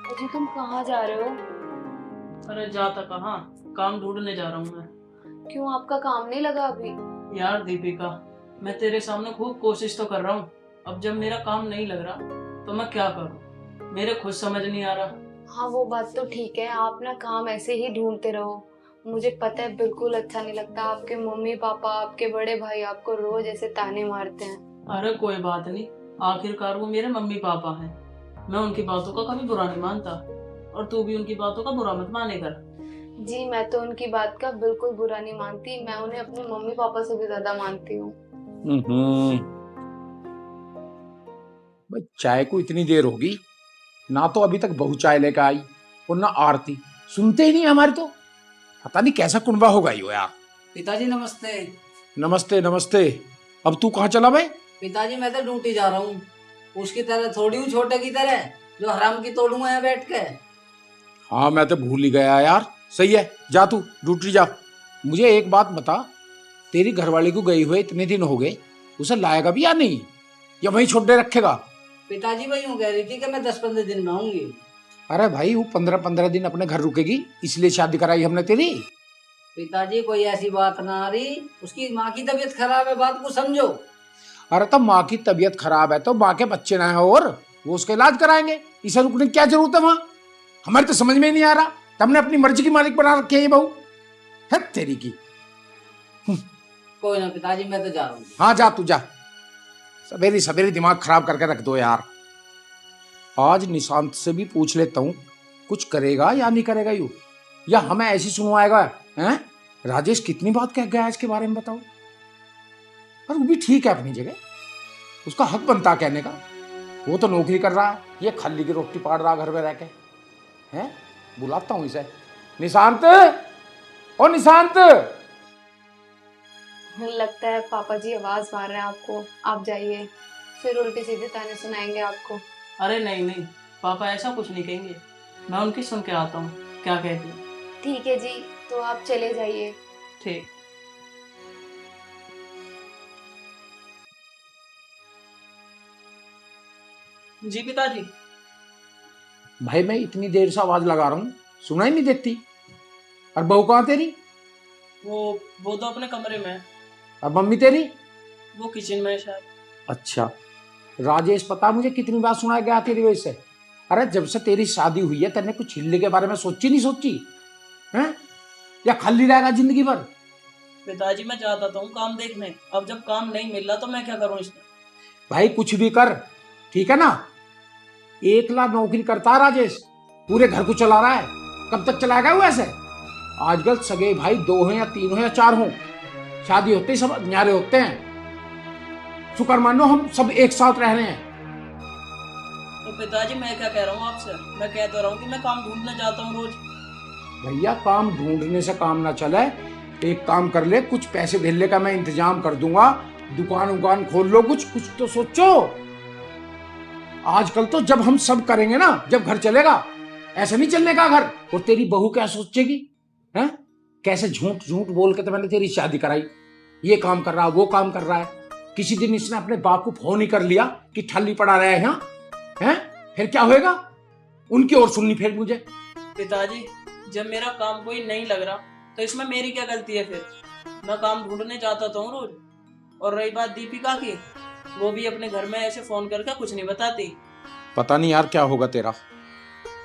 जी तुम कहाँ जा रहे हो? अरे जाता कहाँ, काम ढूंढने जा रहा हूँ मैं। क्यों आपका काम नहीं लगा अभी? यार दीपिका, मैं तेरे सामने खूब कोशिश तो कर रहा हूँ। अब जब मेरा काम नहीं लग रहा तो मैं क्या करूँ, मेरे खुद समझ नहीं आ रहा। हाँ वो बात तो ठीक है, आप ना काम ऐसे ही ढूंढते रहो। मुझे पता है बिल्कुल अच्छा नहीं लगता, आपके मम्मी पापा आपके बड़े भाई आपको रोज ऐसे ताने मारते हैं। अरे कोई बात नहीं, आखिरकार वो मेरे मम्मी पापा हैं। मैं उनकी बातों का कभी बुरा नहीं मानता, और तू भी उनकी बातों का बुरा मत माने कर। जी मैं तो उनकी बात का बिल्कुल बुरा नहीं मानती, मैं उन्हें अपने मम्मी पापा से भी ज्यादा मानती हूँ। हम्म। भाई चाय को इतनी देर होगी, ना तो अभी तक बहू चाय लेकर आई और ना आरती। सुनते ही नहीं हमारी तो। पता नहीं कैसा कुनबा होगा यो यार। पिताजी नमस्ते। नमस्ते नमस्ते। अब तू कहाँ चला भाई? पिताजी मैं तो ड्यूटी जा रहा हूँ। उसकी तरह थोड़ी हूँ, छोटे की तरह जो हराम की तोड़ूंगा यहाँ बैठ के। हाँ मैं तो भूल ही गया यार। सही है, जा तू ड्यूटी जा। मुझे एक बात बता, तेरी घरवाली को गई हुए इतने दिन हो गए, उसे लाएगा भी या नहीं, या वहीं छोड़ दे रखेगा? पिताजी वही यूँ कह रही थी कि मैं 10-15 दिन में आऊंगी। अरे भाई वो 15-15 दिन अपने घर रुकेगी, इसलिए शादी कराई हमने तेरी। पिताजी कोई ऐसी बात ना आ रही, उसकी माँ की तबीयत खराब है, बात को समझो। अरे तो माँ की तबीयत खराब है तो माँ के बच्चे ना है और वो उसका इलाज कराएंगे, इसे रुकने की क्या जरूरत है वहां? हमारी तो समझ में ही नहीं आ रहा, तुमने अपनी मर्जी की मालिक बना रखी है ये बहू। है तेरी की। कोई ना पिताजी, मैं तो जा रहा हूँ। हाँ जा तू जा, सवेरे सवेरे दिमाग खराब करके रख दो यार। आज निशांत से भी पूछ लेता हूँ, कुछ करेगा या नहीं करेगा यू, या हमें ऐसी सुनवाएगा? हैं? राजेश कितनी बात कह गया इसके बारे में बताओ। पर वो भी ठीक है अपनी जगह, उसका हक बनता कहने का। वो तो नौकरी कर रहा है, ये खल्ली की रोटी पाड़ रहा घर में रह के। हैं? बुलाता हूँ इसे। निशांत, ओ निशांत। लगता है पापा जी आवाज मार रहे हैं आपको, आप जाइए, फिर उल्टे सीधे ताने सुनाएंगे आपको। अरे नहीं नहीं, पापा ऐसा कुछ नहीं कहेंगे। मैं उनकी सुन के आता हूँ क्या कहती है। ठीक है जी, तो आप चले जाइए। ठीक। जी पिताजी। भाई मैं इतनी देर से आवाज लगा रहा हूँ, सुना ही नहीं देती। और बहू कहाँ तेरी? वो तो अपने कमरे में है। और मम्मी तेरी? वो किचन में है शायद। अच्छा। राजेश पता मुझे कितनी बार सुनाया गया तेरी वजह से। अरे जब से तेरी शादी हुई है तेने कुछ हिलने के बारे में सोची नहीं सोची? हैं? या खाली रहेगा जिंदगी भर? पिताजी मैं चाहता था काम देखने, अब जब काम नहीं मिल रहा तो मैं क्या करूं इसमें। भाई कुछ भी कर, ठीक है ना? 1 लाख नौकरी करता है राजेश, पूरे घर को चला रहा है। कब तक चलाएगा वो ऐसे? आजकल सगे भाई 2 हो या 3 हो या 4 हो, शादी होते ही सब न्यारे होते हैं। शुक्र मानो हम सब एक साथ रह रहे हैं। तो पिताजी मैं क्या कह रहा हूँ आपसे, मैं कह तो रहा हूँ कि मैं काम ढूंढने जाता हूँ रोज। भैया काम ढूंढने से काम ना चले, एक काम कर ले, कुछ पैसे धेले का मैं इंतजाम कर दूंगा, दुकान उकान खोल लो, कुछ कुछ तो सोचो। आजकल तो जब हम सब करेंगे ना, जब घर चलेगा, ऐसा नहीं चलने का घर। और तेरी बहू क्या सोचेगी? हैं? कैसे झूठ झूठ बोल के तो मैंने तेरी शादी कराई, ये काम कर रहा है वो काम कर रहा है। किसी दिन इसने अपने बाप को फोन ही कर लिया कि ठल्ली पड़ा रहा है यहाँ, हैं? फिर क्या होएगा? उनकी ओर सुननी फिर मुझे। पिताजी जब मेरा काम कोई नहीं लग रहा तो इसमें मेरी क्या गलती है फिर? मैं काम ढूंढने जाता तो हूँ रोज। और रही बात दीपिका की, वो भी अपने घर में ऐसे फोन करके कुछ नहीं बताती। पता नहीं यार क्या होगा तेरा,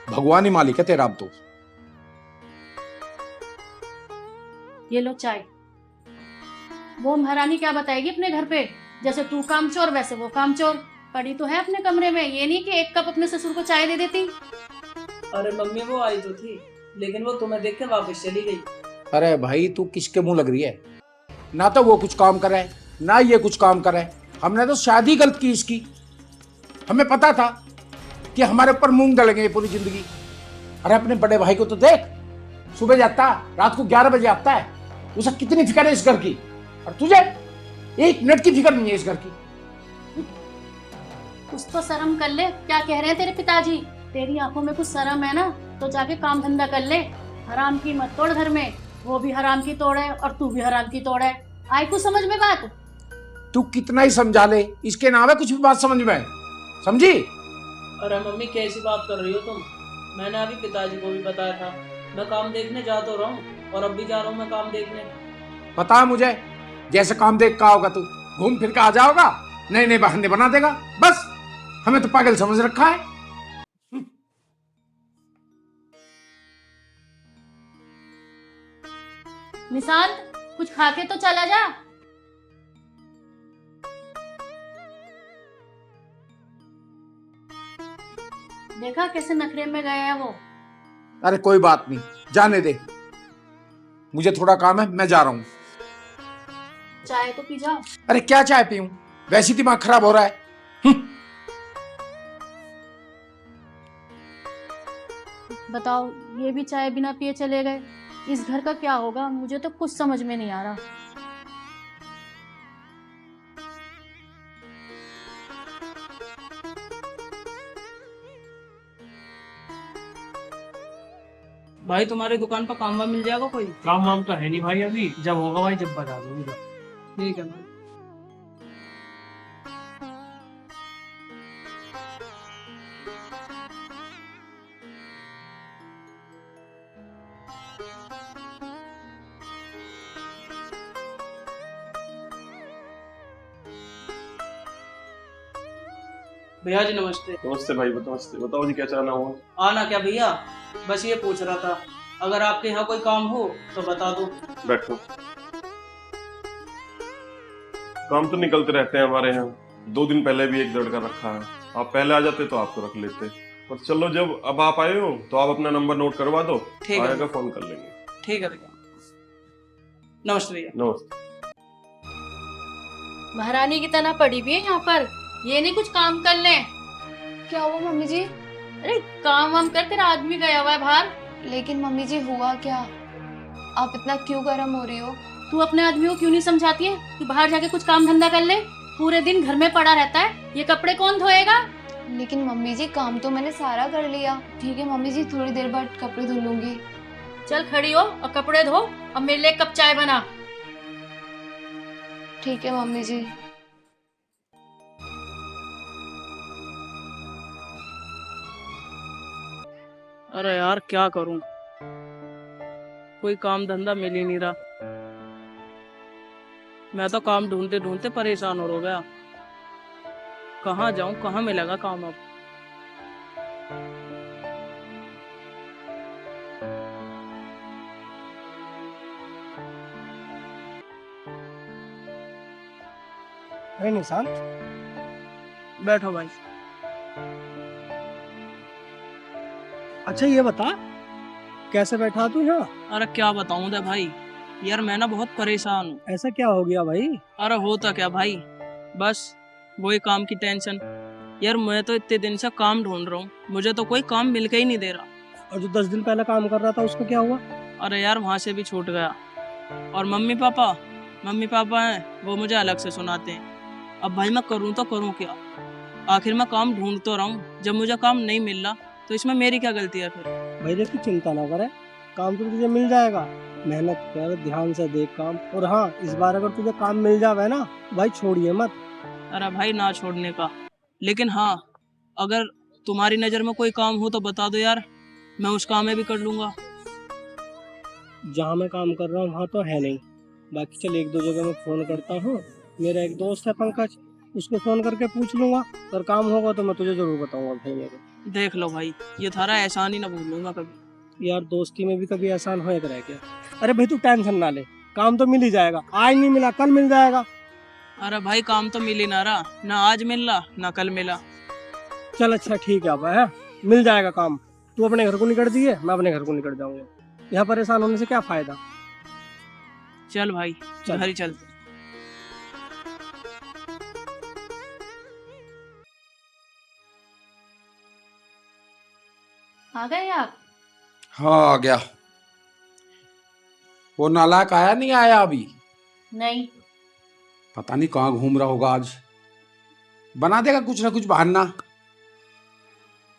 भगवान ही मालिक है तेरा अब तो। ये लो चाय। वो महारानी क्या बताएगी अपने घर पे, जैसे तू कामचोर वैसे वो कामचोर। पड़ी तो है अपने कमरे में, ये नहीं कि 1 कप अपने ससुर को चाय दे देती। अरे मम्मी वो आई तो थी, लेकिन वो तुम्हें देख के वापस चली गई। अरे भाई तू किसके मुंह लग रही है? ना तो वो कुछ काम करे ना ये कुछ काम करे। हमने तो शादी गलत की इसकी। हमें पता था कि हमारे ऊपर मूंग दलेंगे पूरी जिंदगी। अरे अपने बड़े भाई को तो देख, सुबह जाता रात को 11 बजे आता है, उसे कितनी फिक्र है इस घर की, और तुझे 1 मिनट की फिक्र नहीं है इस घर की। कुछ तो शर्म कर ले, क्या कह रहे हैं तेरे पिताजी? तेरी आंखों में कुछ शर्म है ना तो जाके काम धंधा कर ले। हराम की मत तोड़ घर में, वो भी हराम की तोड़ है और तू भी हराम की तोड़ है। आई कुछ समझ में बात? तू कितना ही समझा ले, इसके नाम है कुछ भी बात समझ में? समझी? अरे मम्मी कैसी बात कर रही हो तुम? मैंने अभी पिताजी को भी बताया था, मैं काम देखने जा तो रहा हूँ और अब भी जा रहा हूँ मैं काम देखने। पता है मुझे, जैसे काम देख का होगा तू घूम फिर के आ जाओगा, नए नए बहाने बना देगा, बस हमें तो पागल समझ रखा है। निशांत, कुछ खा के तो चला जा। देखा कैसे नखरे में गया है वो। अरे कोई बात नहीं, जाने दे, मुझे थोड़ा काम है, मैं जा रहा हूँ। चाय तो पी जा। अरे क्या चाय पीऊं, वैसे ही दिमाग खराब हो रहा है। बताओ, ये भी चाय बिना पिए चले गए। इस घर का क्या होगा, मुझे तो कुछ समझ में नहीं आ रहा। भाई तुम्हारी दुकान पर काम वाम मिल जाएगा कोई? काम वाम तो है नहीं भाई, अभी जब होगा भाई जब बता दूंगा। ठीक है भाई। भैया जी नमस्ते। नमस्ते भाई, बताओ जी क्या चाहना हुआ। आना क्या भैया, बस ये पूछ रहा था, अगर आपके यहाँ कोई काम हो तो बता दो। बैठो। काम तो निकलते रहते हैं हमारे यहाँ, 2 दिन पहले भी एक लड़का रखा है, आप पहले आ जाते तो आपको रख लेते। पर चलो, जब अब आप आए हो तो आप अपना नंबर नोट करवा दो, ठीक है। आएगा फोन कर लेंगे। ठीक है भैया, नमस्ते भैया। नमस्ते। महारानी की तरह पड़ी हुई है यहाँ पर, ये नहीं कुछ काम कर ले। क्या हुआ मम्मी जी? अरे काम वाम कर, तेरा आदमी गया हुआ है बाहर। लेकिन मम्मी जी हुआ क्या? आप इतना क्यों गर्म हो रही हो? तू अपने आदमी को क्यों नहीं समझाती है कि बाहर जाके कुछ काम धंधा कर ले? पूरे दिन घर में पड़ा रहता है, ये कपड़े कौन धोएगा? लेकिन मम्मी जी काम तो मैंने सारा कर लिया। ठीक है मम्मी जी, थोड़ी देर बाद कपड़े धुल लूंगी। चल खड़ी हो और कपड़े धो और मेरे लिए एक कप चाय बना। ठीक है मम्मी जी। अरे यार क्या करूं, कोई काम धंधा मिल ही नहीं रहा। मैं तो काम ढूंढते ढूंढते परेशान हो गया, कहाँ जाऊं, कहाँ मिलेगा काम अब। अरे निशांत, बैठो भाई। अच्छा ये बता, कैसे बैठा तू यहाँ? अरे क्या बताऊं दे भाई, यार मैं ना बहुत परेशान हूँ। ऐसा क्या हो गया भाई? अरे होता क्या भाई, बस वही काम की टेंशन। यार मैं तो इतने दिन से काम ढूंढ रहा हूँ, मुझे तो कोई काम मिल के ही नहीं दे रहा। और जो 10 दिन पहले काम कर रहा था उसका क्या हुआ? अरे यार वहाँ से भी छूट गया, और मम्मी पापा हैं वो मुझे अलग से सुनाते हैं। अब भाई मैं करूँ तो करूँ क्या, आखिर मैं काम ढूंढ तो रहा हूँ, जब मुझे काम नहीं मिल रहा तो इसमें मेरी क्या गलती है फिर? भाई देख, तू चिंता ना करे, काम तो तुझे मिल जाएगा। मेहनत कर, ध्यान से देख काम। और हाँ, इस बार अगर तुझे काम मिल जावे ना भाई, छोड़िए मत। अरे भाई ना छोड़ने का, लेकिन हाँ अगर तुम्हारी नज़र में कोई काम हो तो बता दो यार, मैं उस काम में भी कर लूँगा। जहाँ मैं काम कर रहा हूँ वहाँ तो है नहीं, बाकी चल 1-2 जगह मैं फ़ोन करता हूँ। मेरा एक दोस्त है पंकज, उसको फ़ोन करके पूछ लूँगा, अगर काम होगा तो मैं तुझे ज़रूर बताऊँगा भाई। मेरे देख लो भाई, ये थारा एहसान ही ना भूलूंगा कभी। यार दोस्ती में भी कभी एहसान होएगा रह क्या? अरे भाई तू टेंशन ना ले, काम तो मिल ही जाएगा। आज नहीं मिला कल मिल जाएगा। अरे भाई काम तो मिल ही ना रहा, ना आज मिल रहा ना कल मिला। चल अच्छा ठीक है, अब है मिल जाएगा काम। तू अपने घर को निकल दिए, मैं अपने घर को निकल जाऊंगा। यहाँ परेशान होने से क्या फायदा? चल भाई चल। घर ही चलते। आ गए आप? हाँ आ गया। वो नालायक आया नहीं आया अभी? नहीं। पता नहीं कहाँ घूम रहा होगा, आज बना देगा कुछ ना कुछ बहाना।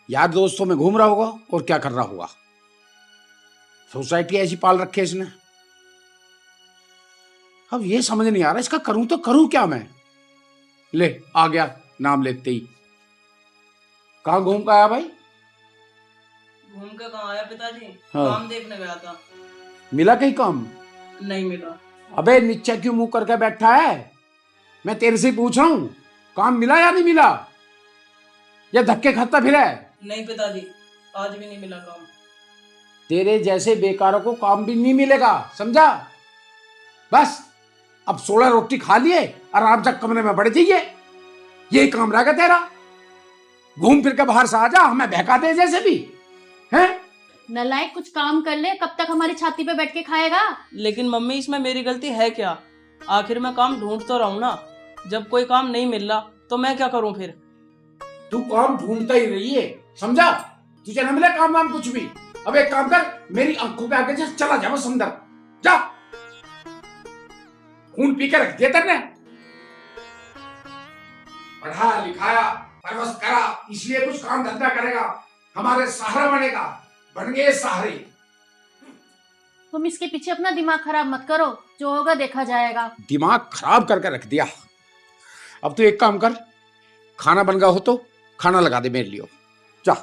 यार दोस्तों में घूम रहा होगा और क्या कर रहा होगा। सोसाइटी ऐसी पाल रखी है इसने। अब ये समझ नहीं आ रहा इसका करूं तो करूं क्या मैं। ले आ गया नाम लेते ही। कहाँ घूम का आया भाई? घूम के कहाँ आया पिताजी? हाँ। काम देखने गया था। मिला कहीं काम? नहीं मिला। अबे नीचे क्यों मुंह करके बैठा है? मैं तेरे से पूछ रहा हूँ, काम मिला या नहीं मिला? या धक्के खाता फिर है? नहीं पिताजी, आज भी नहीं मिला काम। तेरे जैसे बेकारों को काम भी नहीं मिलेगा, समझा? बस अब 16 रोटी खा लिए, आराम से कमरे में बैठ जाइए। यही काम रहेगा तेरा। घूम फिर के बाहर से आ जा, हमें बहका दे जैसे भी हैं। नलायक, कुछ काम कर ले, कब तक हमारी छाती पे बैठ के खाएगा? लेकिन मम्मी इसमें मेरी गलती है क्या? आखिर मैं काम ढूंढ तो रहा हूँ ना। जब कोई काम नहीं मिल रहा तो मैं क्या करूँ फिर? तू काम ढूंढता ही रही है, समझा? तुझे न मिले काम वाम कुछ भी। अब एक काम कर, मेरी आंखों के आगे से चला जा, बस अंदर जा। खून पी के रख दिया तेरे। पढ़ा लिखाया परवश करा, इसलिए कुछ काम धंधा करेगा, हमारे सहारा बनेगा। बन गए सहारे। तुम इसके पीछे अपना दिमाग खराब मत करो, जो होगा देखा जाएगा। दिमाग खराब करके रख दिया। अब तू एक काम कर, खाना बन गया हो तो खाना लगा दे मेरे लिए, जा।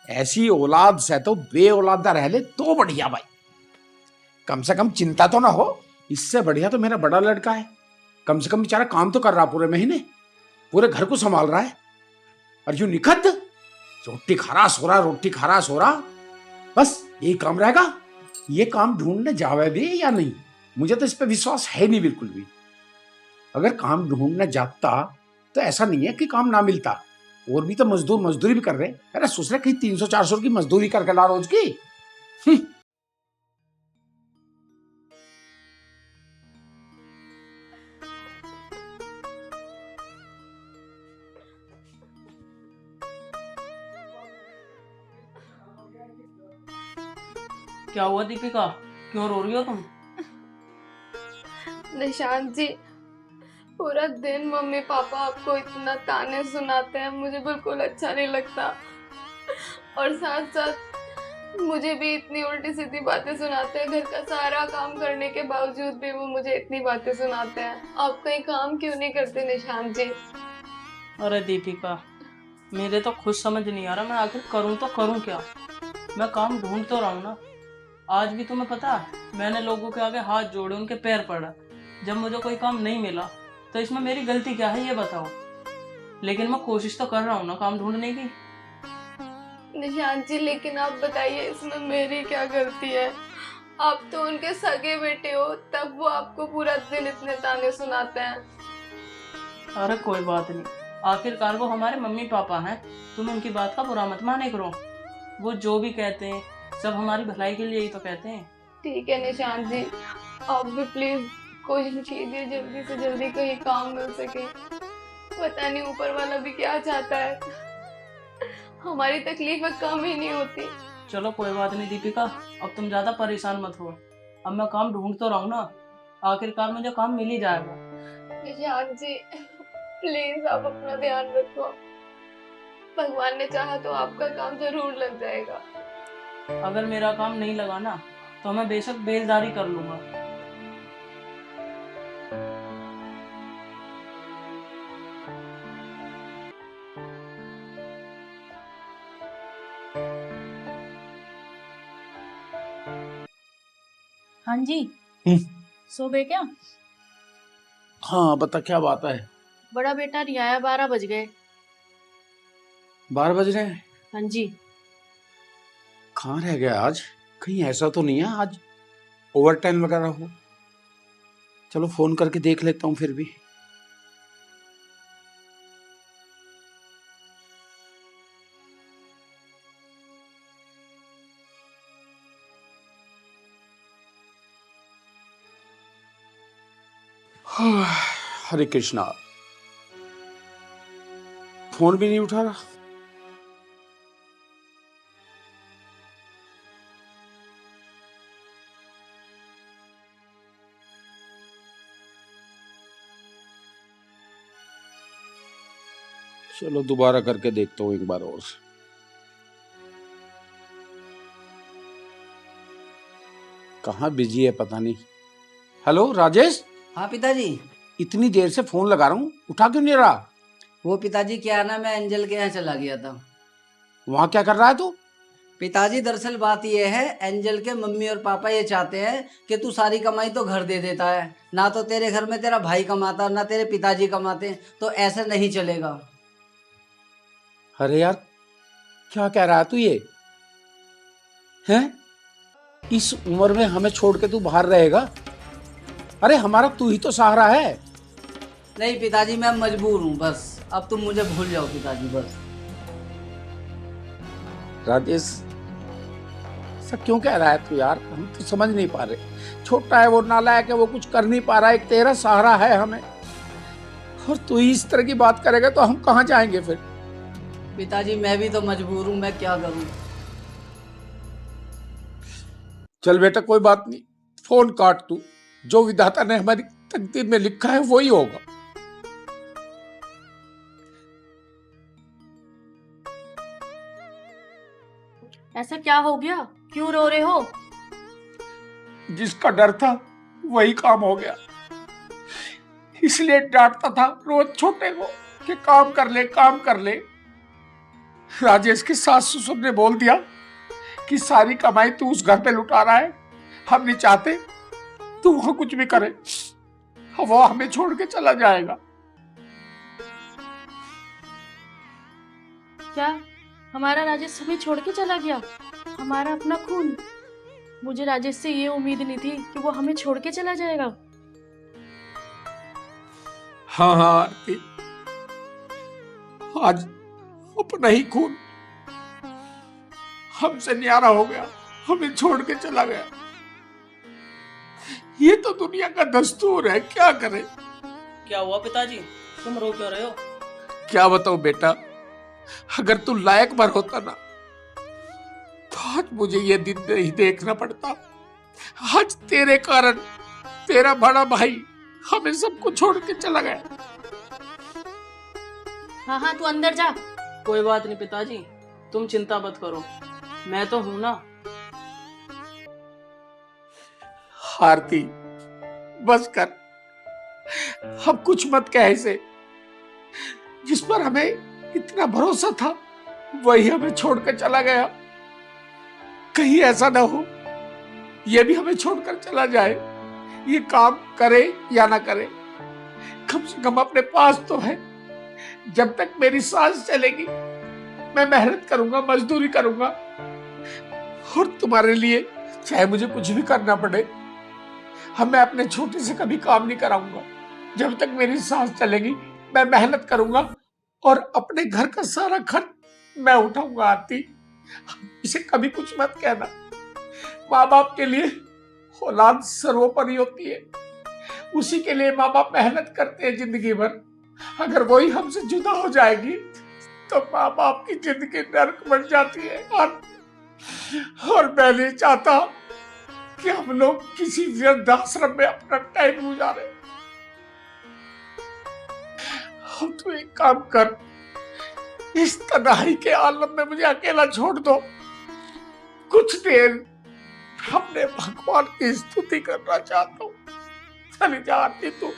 ऐसी औलाद से तो बे औलादा रह ले तो बढ़िया भाई। कम से कम चिंता तो ना हो। इससे बढ़िया तो मेरा बड़ा लड़का है, कम से कम बेचारा काम तो कर रहा, पूरे महीने पूरे घर को संभाल रहा है। और यूं निखत रोटी खा रहा सो रहा, रोटी खा रहा सो रहा, बस यही काम रहेगा। ये काम ढूंढने जावे भी या नहीं, मुझे तो इस पे विश्वास है नहीं बिल्कुल भी। अगर काम ढूंढने जाता तो ऐसा नहीं है कि काम ना मिलता। और भी तो मजदूर मजदूरी भी कर रहे। अरे सोच रहे कहीं 300-400 की मजदूरी करके ला रोज की। क्या हुआ दीपिका, क्यों रो रही हो तुम? निशांत जी, पूरा दिन मम्मी पापा आपको इतना ताने सुनाते हैं, मुझे बिल्कुल अच्छा नहीं लगता। और साथ साथ मुझे भी इतनी उल्टी सीधी बातें सुनाते हैं। घर का सारा काम करने के बावजूद भी वो मुझे इतनी बातें सुनाते हैं। आप कहीं काम क्यों नहीं करते निशांत जी? अरे दीपिका, मेरे तो खुद समझ नहीं आ रहा मैं आखिर करूँ तो करूँ क्या। मैं काम ढूंढ तो रहा हूँ ना। आज भी तुम्हें पता है, मैंने लोगों के आगे हाथ जोड़े, उनके पैर पड़ा। जब मुझे कोई काम नहीं मिला तो इसमें मेरी गलती क्या है ये बताओ। लेकिन मैं कोशिश तो कर रहा हूँ ना काम ढूंढने की। निशांत जी, लेकिन आप बताइए इसमें मेरी क्या गलती है? आप तो उनके सगे बेटे हो, तब वो आपको पूरा दिन इतने ताने सुनाते हैं। अरे कोई बात नहीं, आखिरकार वो हमारे मम्मी पापा हैं। तुम उनकी बात का बुरा मत माने करो। वो जो भी कहते हैं सब हमारी भलाई के लिए ही तो कहते हैं। ठीक है निशांत जी, आप भी प्लीज कोशिश कीजिए जल्दी से जल्दी कहीं काम मिल सके। पता नहीं ऊपर वाला भी क्या चाहता है, हमारी तकलीफें कम ही नहीं होती। चलो कोई बात नहीं दीपिका, अब तुम ज्यादा परेशान मत हो। अब मैं काम ढूंढ तो रहा हूँ ना, आखिरकार मुझे काम मिल ही जाएगा। निशांत जी प्लीज आप अपना ध्यान रखो। भगवान ने चाहा तो आपका काम जरूर लग जाएगा। अगर मेरा काम नहीं लगा ना तो मैं बेशक बेलदारी कर लूंगा। हाँ जी। सो गए क्या? हाँ बता, क्या बात है? बड़ा बेटा नहीं आया, 12 बज गए। 12 बज रहे हैं? हाँ जी। कहाँ रह गया आज? कहीं ऐसा तो नहीं है आज ओवर टाइम वगैरह हो? चलो फोन करके देख लेता हूँ फिर भी। हरे कृष्णा, फोन भी नहीं उठा रहा। चलो दोबारा करके देखता हूँ एक बार और। कहाँ बिजी है पता नहीं। हेलो राजेश। हाँ पिताजी। इतनी देर से फोन लगा रहा हूँ, उठा क्यों नहीं रहा? वो पिताजी क्या है ना, मैं एंजल के यहाँ चला गया था। वहां क्या कर रहा है तू? पिताजी दरअसल बात ये है, एंजल के मम्मी और पापा ये चाहते हैं कि तू सारी कमाई तो घर दे देता है, ना तो तेरे घर में तेरा भाई कमाता ना तेरे पिताजी कमाते, तो ऐसे नहीं चलेगा। अरे यार, क्या कह रहा है तू ये? हैं? इस उम्र में हमें छोड़ के तू बाहर रहेगा? अरे हमारा तू ही तो सहारा है। नहीं पिताजी, मैं मजबूर हूँ बस, अब तुम मुझे भूल जाओ पिताजी बस। राजेश, ऐसा क्यों कह रहा है तू यार? हम तो समझ नहीं पा रहे। छोटा है वो, नालायक है वो, कुछ कर नहीं पा रहा है, एक तेरा सहारा है हमें, और तू ही इस तरह की बात करेगा तो हम कहाँ जाएंगे फिर? पिताजी मैं भी तो मजबूर हूँ, मैं क्या करूँ। चल बेटा, कोई बात नहीं, फोन काट तू। जो विधाता ने हमारी तकदीर में लिखा है वही होगा। ऐसा क्या हो गया, क्यों रो रहे हो? जिसका डर था वही काम हो गया, इसलिए डांटता था रोज छोटे को कि काम कर ले, काम कर ले। राजेश के सास ससुर ने बोल दिया कि सारी कमाई तू उस घर पे लुटा रहा है, हम नहीं चाहते तू वहां कुछ भी करे, वो हमें छोड़ के चला जाएगा। क्या हमारा राजेश हमें छोड़ के चला गया? हमारा अपना खून। मुझे राजेश से ये उम्मीद नहीं थी कि वो हमें छोड़ के चला जाएगा। हाँ हाँ आरती, आज अपना ही खून हमसे न्यारा हो गया, हमें छोड़ के चला गया। ये तो दुनिया का दस्तूर है, क्या करें। क्या हुआ पिताजी, तुम रो क्यों रहे हो? क्या बताऊं बेटा, अगर तू लायक भर होता ना तो आज मुझे ये दिन नहीं देखना पड़ता। आज तेरे कारण तेरा बड़ा भाई हमें सबको छोड़ के चला गया। हाँ हाँ, तू अंदर जा। कोई बात नहीं पिताजी, तुम चिंता मत करो, मैं तो हूं ना। आरती बस कर, अब कुछ मत कह इसे। जिस पर हमें इतना भरोसा था वही हमें छोड़कर चला गया। कहीं ऐसा ना हो ये भी हमें छोड़कर चला जाए। ये काम करे या ना करे, कम से कम अपने पास तो है। जब तक मेरी सांस चलेगी मैं मेहनत करूंगा, मजदूरी करूंगा, और तुम्हारे लिए चाहे मुझे कुछ भी करना पड़े, मैं अपने छोटे से कभी काम नहीं कराऊंगा। जब तक मेरी सांस चलेगी मैं मेहनत करूंगा और अपने घर का सारा खर्च मैं उठाऊंगा। आरती, इसे कभी कुछ मत कहना। माँ बाप के लिए औलाद सर्वोपरि होती है, उसी के लिए माँ बाप मेहनत करते हैं जिंदगी भर। अगर वही हमसे जुदा हो जाएगी तो माँ बाप की जिंदगी नर्क बन जाती है। और मैं नहीं चाहता कि हम लोग किसी वृद्धाश्रम में अपना टाइम गुजारे। तो एक काम कर, इस तन्हाई के आलम में मुझे अकेला छोड़ दो। कुछ देर अपने भगवान की स्तुति करना चाहता हूँ। चली जा आरती तू।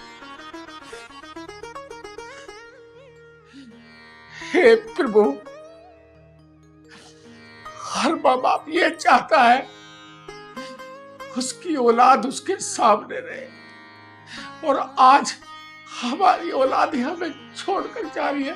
हे प्रभु, हर माँ बाप ये चाहता है उसकी औलाद उसके सामने रहे, और आज हमारी औलाद ही हमें छोड़कर जा रही है।